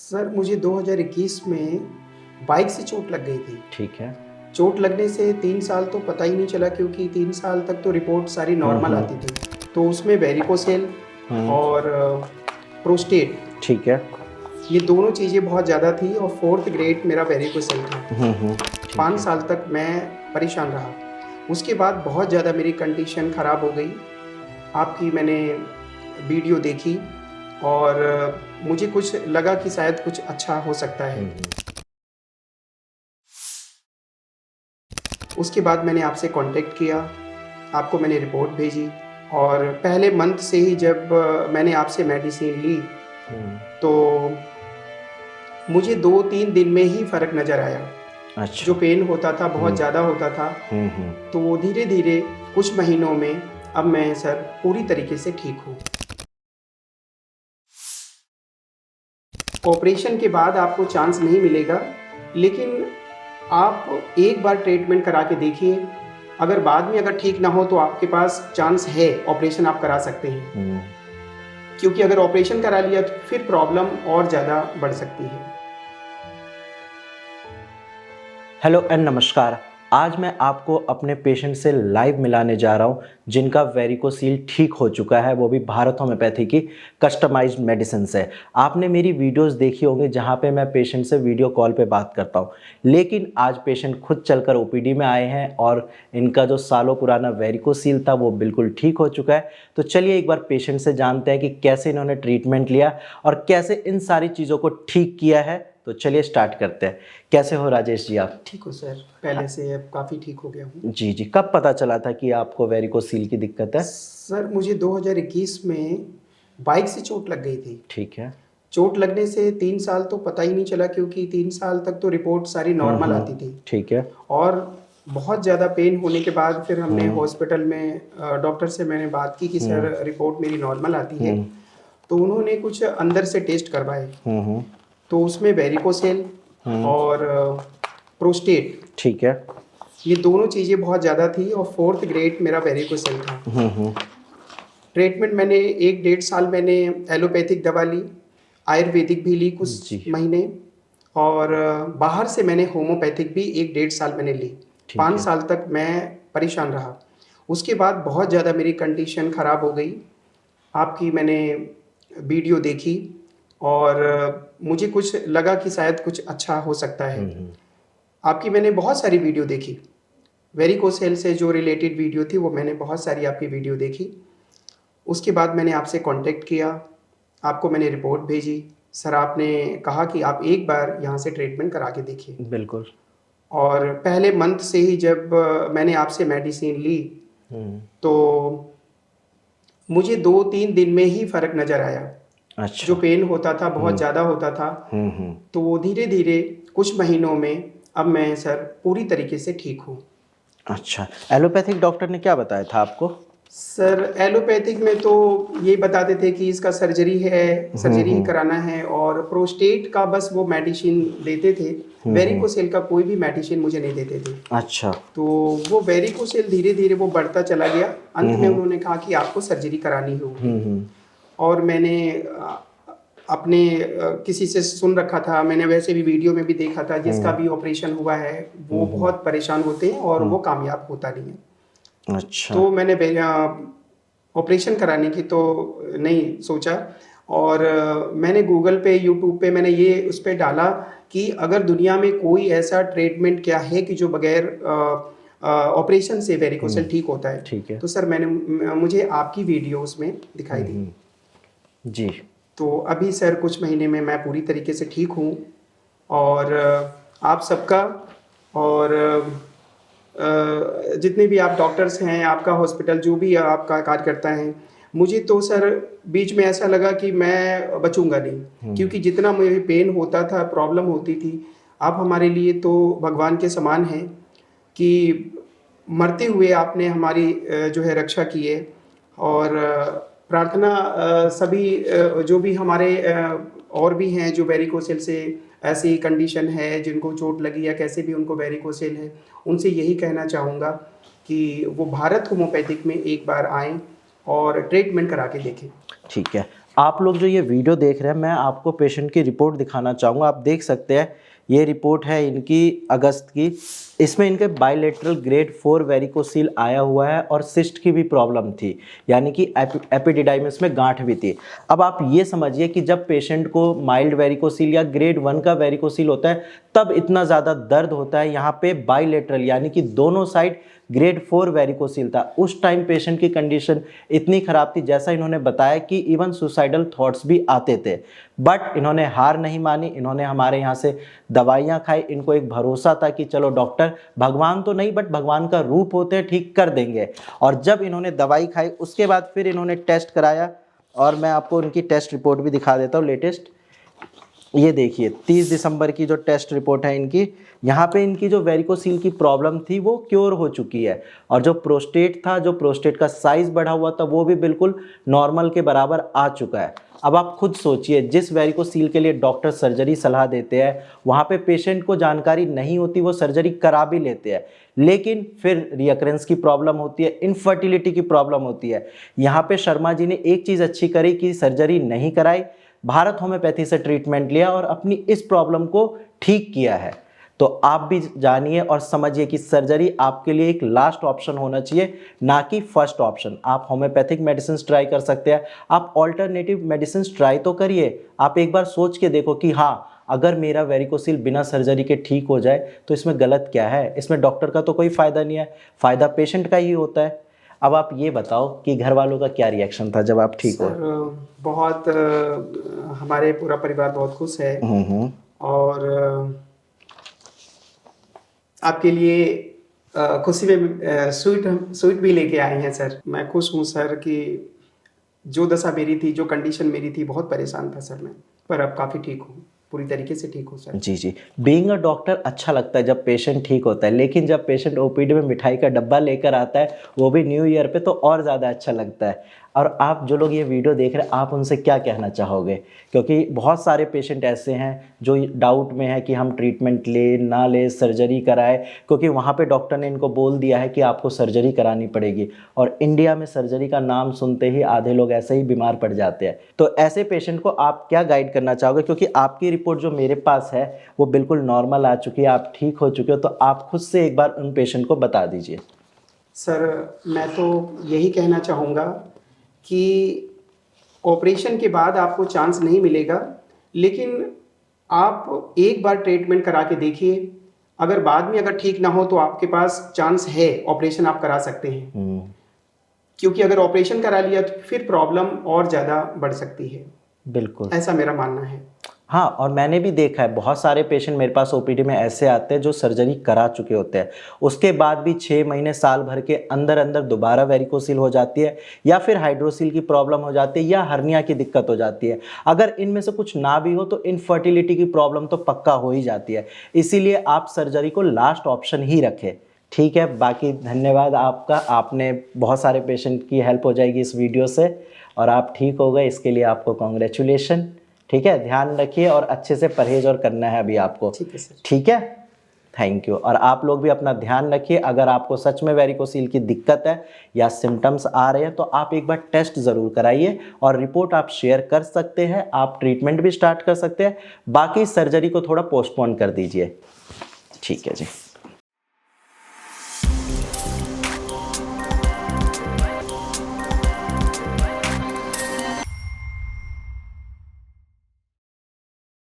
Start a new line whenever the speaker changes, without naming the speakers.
Sir मुझे 2021 में bike से चोट लग गई थी।
ठीक है।
चोट लगने से 3 साल तो पता ही नहीं चला क्योंकि 3 साल तक तो रिपोर्ट सारी नॉर्मल आती थी। तो उसमें वेरिकोसेल और प्रोस्टेट,
ठीक है।
ये दोनों चीज़ें बहुत ज़्यादा थी और 4th ग्रेड मेरा वेरिकोसेल था। 5 साल तक मैं परेशान रहा। उसके बाद बहुत ज़्यादा मेरी कंडीशन ख़राब हो गई। आपकी मैंने वीडियो देखी और मुझे कुछ लगा कि शायद कुछ अच्छा हो सकता है। उसके बाद मैंने आपसे कांटेक्ट किया, आपको मैंने रिपोर्ट भेजी और पहले मंथ से ही जब मैंने आपसे मेडिसिन ली तो मुझे 2-3 दिन में ही फ़र्क नज़र आया।
अच्छा।
जो पेन होता था बहुत ज़्यादा होता था, तो धीरे-धीरे कुछ महीनों में अब मैं सर पूरी तरीके से ठीक हूँ। ऑपरेशन के बाद आपको चांस नहीं मिलेगा, लेकिन आप एक बार ट्रीटमेंट करा के देखिए। अगर बाद में अगर ठीक ना हो तो आपके पास चांस है, ऑपरेशन आप करा सकते हैं। क्योंकि अगर ऑपरेशन करा लिया तो फिर प्रॉब्लम और ज़्यादा बढ़ सकती है।
हेलो एंड नमस्कार। आज मैं आपको अपने पेशेंट से लाइव मिलाने जा रहा हूं जिनका वेरिकोसील ठीक हो चुका है, वो भी भारत होम्योपैथी की कस्टमाइज्ड मेडिसिन से। आपने मेरी वीडियोस देखी होंगी जहां पे मैं पेशेंट से वीडियो कॉल पे बात करता हूं, लेकिन आज पेशेंट खुद चलकर ओपीडी में आए हैं और इनका जो सालों पुराना वेरिकोसील था वो बिल्कुल ठीक हो चुका है। तो चलिए एक बार पेशेंट से जानते हैं कि कैसे इन्होंने ट्रीटमेंट लिया और कैसे इन सारी चीज़ों को ठीक किया है। तो चलिए स्टार्ट करते हैं। कैसे हो राजेश जी आप?
ठीक हो सर, पहले से अब काफ़ी ठीक हो गया हूँ।
जी जी। कब पता चला था कि आपको वेरिकोसील की दिक्कत है?
सर मुझे 2021 में बाइक से चोट लग गई थी।
ठीक है।
चोट लगने से 3 साल तो पता ही नहीं चला क्योंकि 3 साल तक तो रिपोर्ट सारी नॉर्मल आती थी।
ठीक है।
और बहुत ज़्यादा पेन होने के बाद फिर हमने हॉस्पिटल में डॉक्टर से मैंने बात की कि सर रिपोर्ट मेरी नॉर्मल आती है। तो उन्होंने कुछ अंदर से टेस्ट करवाए, तो उसमें वेरिकोसेल और प्रोस्टेट,
ठीक है।
ये दोनों चीज़ें बहुत ज़्यादा थी और 4th ग्रेड मेरा वेरिकोसेल था। ट्रीटमेंट मैंने 1-1.5 साल मैंने एलोपैथिक दवा ली, आयुर्वेदिक भी ली कुछ महीने और बाहर से मैंने होम्योपैथिक भी 1-1.5 साल मैंने ली। 5 साल तक मैं परेशान रहा। उसके बाद बहुत ज़्यादा मेरी कंडीशन ख़राब हो गई। आपकी मैंने वीडियो देखी और मुझे कुछ लगा कि शायद कुछ अच्छा हो सकता है। आपकी मैंने बहुत सारी वीडियो देखी, वेरिकोसेल से जो रिलेटेड वीडियो थी वो मैंने बहुत सारी आपकी वीडियो देखी। उसके बाद मैंने आपसे कांटेक्ट किया, आपको मैंने रिपोर्ट भेजी। सर आपने कहा कि आप एक बार यहाँ से ट्रीटमेंट करा के देखिए।
बिल्कुल।
और पहले मंथ से ही जब मैंने आपसे मेडिसिन ली तो मुझे 2-3 दिन में ही फ़र्क नज़र आया।
अच्छा।
जो पेन होता था बहुत ज़्यादा होता था, तो धीरे-धीरे कुछ महीनों में अब मैं सर पूरी तरीके से ठीक हूँ।
अच्छा, एलोपैथिक डॉक्टर ने क्या बताया था आपको?
सर एलोपैथिक में तो ये बताते थे कि इसका सर्जरी है, सर्जरी ही कराना है और प्रोस्टेट का बस वो मेडिसिन देते थे। वेरिकोसेल का कोई भी मेडिसिन मुझे नहीं देते थे।
अच्छा।
तो वो वेरिकोसेल धीरे-धीरे वो बढ़ता चला गया। अंत में उन्होंने कहा कि आपको सर्जरी करानी होगी। और मैंने अपने किसी से सुन रखा था, मैंने वैसे भी वीडियो में भी देखा था, जिसका भी ऑपरेशन हुआ है वो बहुत परेशान होते हैं और वो कामयाब होता नहीं है।
अच्छा।
तो मैंने ऑपरेशन कराने की तो नहीं सोचा और मैंने गूगल पे, यूट्यूब पे मैंने ये उस पे डाला कि अगर दुनिया में कोई ऐसा ट्रीटमेंट क्या है कि जो बगैर ऑपरेशन से वेरिकोसेल ठीक होता है।
ठीक है।
तो सर मुझे आपकी वीडियो उसमें दिखाई दी।
जी।
तो अभी सर कुछ महीने में मैं पूरी तरीके से ठीक हूँ और आप सबका और जितने भी आप डॉक्टर्स हैं, आपका हॉस्पिटल जो भी आपका कार्य करता है, मुझे तो सर बीच में ऐसा लगा कि मैं बचूंगा नहीं, क्योंकि जितना मुझे पेन होता था, प्रॉब्लम होती थी, आप हमारे लिए तो भगवान के समान हैं कि मरते हुए आपने हमारी जो है रक्षा की है। और प्रार्थना सभी जो भी हमारे और भी हैं जो वेरिकोसेल से ऐसी कंडीशन है, जिनको चोट लगी या कैसे भी उनको वेरिकोसेल है, उनसे यही कहना चाहूँगा कि वो भारत होम्योपैथिक में एक बार आएँ और ट्रीटमेंट करा के देखें।
ठीक है। आप लोग जो ये वीडियो देख रहे हैं, मैं आपको पेशेंट की रिपोर्ट दिखाना चाहूँगा। आप देख सकते हैं ये रिपोर्ट है इनकी अगस्त की। इसमें इनके बायलेटरल ग्रेड 4 वेरिकोसील आया हुआ है और सिस्ट की भी प्रॉब्लम थी, यानी कि एपिडिडाइमिस में गांठ भी थी। अब आप ये समझिए कि जब पेशेंट को माइल्ड वेरिकोसील या ग्रेड 1 का वेरिकोसील होता है तब इतना ज़्यादा दर्द होता है। यहाँ पे बायलेटरल यानी कि दोनों साइड ग्रेड 4 वेरिकोसील था। उस टाइम पेशेंट की कंडीशन इतनी ख़राब थी, जैसा इन्होंने बताया कि इवन सुसाइडल थॉट्स भी आते थे। बट इन्होंने हार नहीं मानी, इन्होंने हमारे यहाँ से दवाइयाँ खाई। इनको एक भरोसा था कि चलो डॉक्टर भगवान तो नहीं बट भगवान का रूप होते हैं, ठीक कर देंगे। और जब इन्होंने दवाई खाई उसके बाद फिर इन्होंने टेस्ट कराया और मैं आपको उनकी टेस्ट रिपोर्ट भी दिखा देता हूँ लेटेस्ट। ये देखिए 30 दिसंबर की जो टेस्ट रिपोर्ट है इनकी, यहाँ पे इनकी जो वेरिकोसील की प्रॉब्लम थी वो क्योर हो चुकी है और जो प्रोस्टेट था, जो प्रोस्टेट का साइज बढ़ा हुआ था वो भी बिल्कुल नॉर्मल के बराबर आ चुका है। अब आप खुद सोचिए, जिस वेरिकोसील के लिए डॉक्टर सर्जरी सलाह देते हैं वहाँ पे पेशेंट को जानकारी नहीं होती, वो सर्जरी करा भी लेते हैं, लेकिन फिर रियकरेंस की प्रॉब्लम होती है, इनफर्टिलिटी की प्रॉब्लम होती है। यहाँ पे शर्मा जी ने एक चीज़ अच्छी करी कि सर्जरी नहीं कराई, भारत होम्योपैथी से ट्रीटमेंट लिया और अपनी इस प्रॉब्लम को ठीक किया है। तो आप भी जानिए और समझिए कि सर्जरी आपके लिए एक लास्ट ऑप्शन होना चाहिए, ना कि फर्स्ट ऑप्शन। आप होम्योपैथिक मेडिसिन ट्राई कर सकते हैं, आप ऑल्टरनेटिव मेडिसिन ट्राई तो करिए। आप एक बार सोच के देखो कि हाँ, अगर मेरा वेरिकोसील बिना सर्जरी के ठीक हो जाए तो इसमें गलत क्या है। इसमें डॉक्टर का तो कोई फ़ायदा नहीं है, फ़ायदा पेशेंट का ही होता है। अब आप ये बताओ कि घर वालों का क्या रिएक्शन था जब आप ठीक हो।
बहुत हमारे पूरा परिवार बहुत खुश है और आपके लिए खुशी में स्वीट भी लेके आए हैं सर। मैं खुश हूँ सर कि जो दशा मेरी थी, जो कंडीशन मेरी थी, बहुत परेशान था सर मैं, पर अब काफ़ी ठीक हूँ, पूरी तरीके से ठीक हूँ सर।
जी जी, बीइंग अ डॉक्टर अच्छा लगता है जब पेशेंट ठीक होता है, लेकिन जब पेशेंट ओपीडी में मिठाई का डब्बा लेकर आता है वो भी न्यू ईयर पे, तो और ज़्यादा अच्छा लगता है। और आप जो लोग ये वीडियो देख रहे हैं, आप उनसे क्या कहना चाहोगे? क्योंकि बहुत सारे पेशेंट ऐसे हैं जो डाउट में है कि हम ट्रीटमेंट ले ना ले, सर्जरी कराए, क्योंकि वहाँ पे डॉक्टर ने इनको बोल दिया है कि आपको सर्जरी करानी पड़ेगी। और इंडिया में सर्जरी का नाम सुनते ही आधे लोग ऐसे ही बीमार पड़ जाते हैं। तो ऐसे पेशेंट को आप क्या गाइड करना चाहोगे? क्योंकि आपकी रिपोर्ट जो मेरे पास है वो बिल्कुल नॉर्मल आ चुकी है, आप ठीक हो चुके हो, तो आप खुद से एक बार उन पेशेंट को बता दीजिए।
सर मैं तो यही कहना चाहूँगा कि ऑपरेशन के बाद आपको चांस नहीं मिलेगा, लेकिन आप एक बार ट्रीटमेंट करा के देखिए। अगर बाद में अगर ठीक ना हो तो आपके पास चांस है, ऑपरेशन आप करा सकते हैं। क्योंकि अगर ऑपरेशन करा लिया तो फिर प्रॉब्लम और ज़्यादा बढ़ सकती है।
बिल्कुल,
ऐसा मेरा मानना है।
हाँ, और मैंने भी देखा है बहुत सारे पेशेंट मेरे पास ओपीडी में ऐसे आते हैं जो सर्जरी करा चुके होते हैं, उसके बाद भी 6 महीने साल भर के अंदर अंदर दोबारा वेरिकोसील हो जाती है, या फिर हाइड्रोसील की प्रॉब्लम हो जाती है, या हर्निया की दिक्कत हो जाती है। अगर इनमें से कुछ ना भी हो तो इनफर्टिलिटी की प्रॉब्लम तो पक्का हो ही जाती है। इसीलिए आप सर्जरी को लास्ट ऑप्शन ही रखें। ठीक है, बाकी धन्यवाद आपका, आपने बहुत सारे पेशेंट की हेल्प हो जाएगी इस वीडियो से और आप ठीक हो गए, इसके लिए आपको कॉन्ग्रेचुलेशन। ठीक है, ध्यान रखिए और अच्छे से परहेज और करना है अभी आपको।
ठीक है सर।
ठीक है, थैंक यू। और आप लोग भी अपना ध्यान रखिए। अगर आपको सच में वेरिकोसील की दिक्कत है या सिम्टम्स आ रहे हैं तो आप एक बार टेस्ट ज़रूर कराइए और रिपोर्ट आप शेयर कर सकते हैं। आप ट्रीटमेंट भी स्टार्ट कर सकते हैं, बाकी सर्जरी को थोड़ा पोस्टपोन कर दीजिए। ठीक है जी।